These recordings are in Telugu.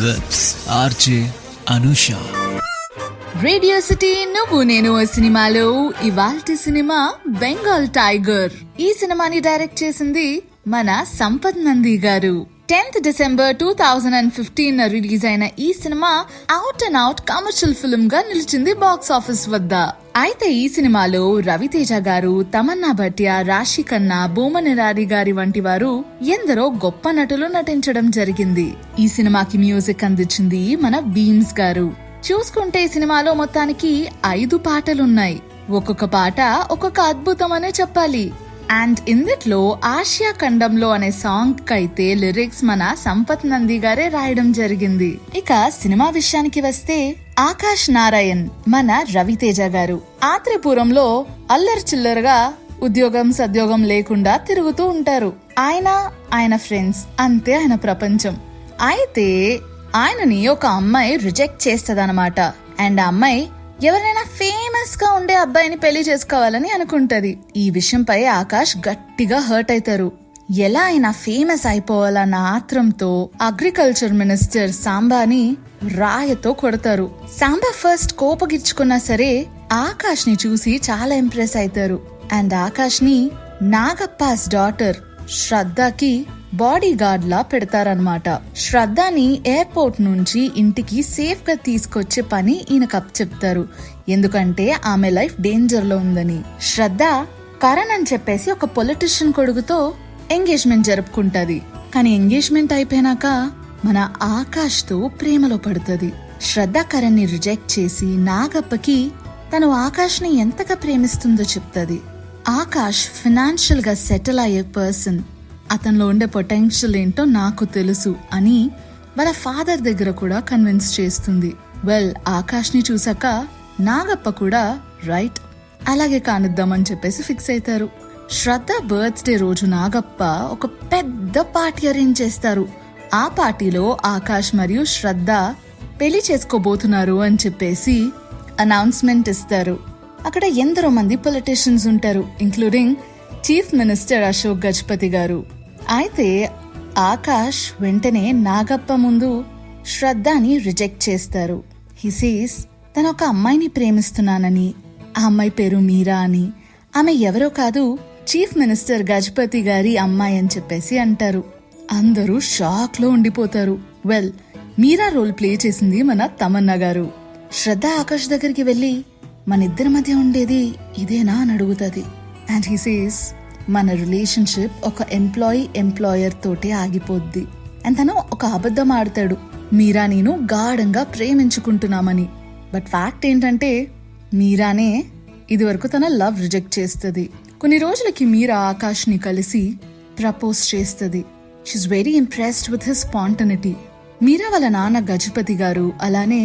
With RJ Anusha. Radio city నువ్వు నేను సినిమాలో ఇవాల్టి సినిమా బెంగాల్ టైగర్. ఈ సినిమాని డైరెక్ట్ చేసింది మన సంపత్ నంది గారు. 10th December 2015 రిలీజ్ అయిన ఈ cinema out and out commercial film గా నిలిచింది బాక్స్ ఆఫీస్ వద్ద. అయితే ఈ సినిమాలో రవితేజ గారు, తమన్నా భట్టియా, రాశి ఖన్నా, బోమనిరారి గారి వంటి వారు ఎందరో గొప్ప నటులు నటించడం జరిగింది. ఈ సినిమాకి మ్యూజిక్ అందించింది మన బీమ్స్ గారు. చూసుకుంటే ఈ సినిమాలో మొత్తానికి 5 పాటలున్నాయి. ఒక్కొక్క పాట ఒక్కొక్క అద్భుతం అనే చెప్పాలి. అండ్ ఇందులో ఆసియా ఖండంలో అనే సాంగ్ కైతే లిరిక్స్ మన సంపత్ నంది గారే రాయడం జరిగింది. ఇక సినిమా విషయానికి వస్తే ఆకాష్ నారాయణ్ మన రవితేజ గారు ఆత్రేపురంలో అల్లరి చిల్లరగా ఉద్యోగం సద్యోగం లేకుండా తిరుగుతూ ఉంటారు. ఆయన ఫ్రెండ్స్ అంతే ఆయన ప్రపంచం. అయితే ఆయనని ఒక అమ్మాయి రిజెక్ట్ చేస్తదనమాట. అండ్ ఆ అమ్మాయి ఎవరైనా ఫేమస్ గా ఉండే అబ్బాయిని పెళ్లి చేసుకోవాలని అనుకుంటది. ఈ విషయంపై ఆకాష్ గట్టిగా హర్ట్ అవుతారు. ఎలా అయినా ఫేమస్ అయిపోవాలన్న ఆత్రంతో అగ్రికల్చర్ మినిస్టర్ సాంబాని రాయతో కొడతారు. సాంబా ఫస్ట్ కోపగిచ్చుకున్నా సరే ఆకాష్ ని చూసి చాలా ఇంప్రెస్ అవుతారు. అండ్ ఆకాష్ ని నాగప్పాస్ డాటర్ శ్రద్ధకి బాడీ గార్డ్ లా పెడతారనమాట. శ్రద్ధని ఎయిర్పోర్ట్ నుంచి ఇంటికి సేఫ్ గా తీసుకొచ్చే పని ఈయనకు చెప్తారు. ఎందుకంటే ఆమె లైఫ్ డేంజర్ లో ఉందని. శ్రద్ధ కరణ్ అని చెప్పేసి ఒక పొలిటీషియన్ కొడుకుతో ఎంగేజ్మెంట్ జరుపుకుంటది. కానీ ఎంగేజ్మెంట్ అయిపోయినాక మన ఆకాష్ తో ప్రేమలో పడుతుంది. శ్రద్ధ కరణ్ ని రిజెక్ట్ చేసి నాగప్పకి తను ఆకాష్ ని ఎంతగా ప్రేమిస్తుందో చెప్తది. ఆకాష్ ఫైనాన్షియల్ గా సెటిల్ అయ్యే పర్సన్, అతనిలో ఉండే పొటెన్షియల్ ఏంటో నాకు తెలుసు అని వాళ్ళ ఫాదర్ దగ్గర కూడా కన్విన్స్ చేస్తుంది. ఆకాష్ ని చూసాక నాగప్ప కూడా రైట్ అలాగే కానిద్దామని చెప్పేసి ఫిక్స్ అవుతారు. శ్రద్ధ బర్త్డే రోజు నాగప్ప ఒక పెద్ద పార్టీ అరేంజ్ చేస్తారు. ఆ పార్టీలో ఆకాష్ మరియు శ్రద్ధ పెళ్లి చేసుకోబోతున్నారు అని చెప్పేసి అనౌన్స్మెంట్ ఇస్తారు. అక్కడ ఎందరో మంది పొలిటీషియన్స్ ఉంటారు, including chief minister Ashok Gajapathi garu. అయితే ఆకాష్ వెంటనే నాగప్ప ముందు శ్రద్ధని రిజెక్ట్ చేస్తారు. హి సేస్ తన ఒక అమ్మాయిని ప్రేమిస్తున్నానని, ఆ అమ్మాయి పేరు మీరా అని, ఆమె ఎవరో కాదు చీఫ్ మినిస్టర్ గజపతి గారి అమ్మాయి అని చెప్పేసి అంటారు. అందరూ షాక్ లో ఉండిపోతారు. మీరా రోల్ ప్లే చేసింది మన తమన్నా గారు. శ్రద్ధ ఆకాష్ దగ్గరికి వెళ్లి మన ఇద్దరి మధ్య ఉండేది ఇదేనా అని అడుగుతుంది. అండ్ హి సేస్ మన రిలేషన్షిప్ ఒక ఎంప్లాయర్ తోటే ఆగిపోద్ది. అండ్ తను ఒక అబద్ధం ఆడతాడు, మీరా నేను గాఢంగా ప్రేమించుకుంటున్నామని. బట్ ఫ్యాక్ట్ ఏంటంటే మీరానే ఇదివరకు తన లవ్ రిజెక్ట్ చేస్తుంది. కొన్ని రోజులకి మీరా ఆకాష్ ని కలిసి ప్రపోజ్ చేస్తుంది. She is very impressed with his spontaneity. Meera వాళ్ళ నాన్న గజపతి గారు, అలానే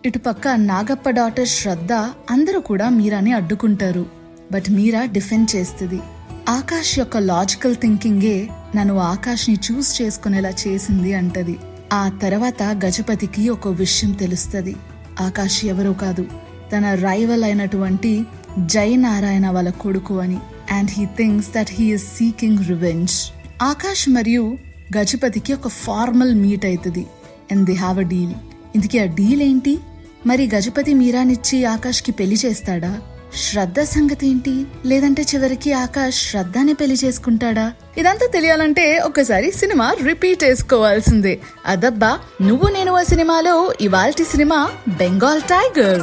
ఇటుపక్క నాగప్ప డాటర్ శ్రద్ధ అందరూ కూడా మీరాని అడ్డుకుంటారు. బట్ మీరా డిఫెండ్ చేస్తుంది. ఆకాష్ యొక్క లాజికల్ థింకింగే నన్ను ఆకాష్ ని చూస్ చేసుకునేలా చేసింది అంటది. ఆ తర్వాత గజపతికి ఒక విషయం తెలుస్తుంది. ఆకాష్ ఎవరో కాదు, తన రైవల్ అయినటువంటి జై నారాయణ వాళ్ళ కొడుకు అని. And he thinks that he is seeking revenge. Akash మరియు గజపతికి ఒక ఫార్మల్ మీట్ అవుతుంది. And they have a deal. ఇందుకే ఆ డీల్ ఏంటి? మరి గజపతి మీరానిచ్చి ఆకాష్ కి పెళ్లి చేస్తాడా? శ్రద్ధ సంగతి ఏంటి? లేదంటే చివరికి ఆకాష్ శ్రద్ధని పెళ్లి చేసుకుంటాడా? ఇదంతా తెలియాలంటే ఒకసారి సినిమా రిపీట్ చేసుకోవాల్సిందే. అదబ్బా నువ్వు నేను ఆ సినిమాలో ఇవాల్టి సినిమా బెంగాల్ టైగర్.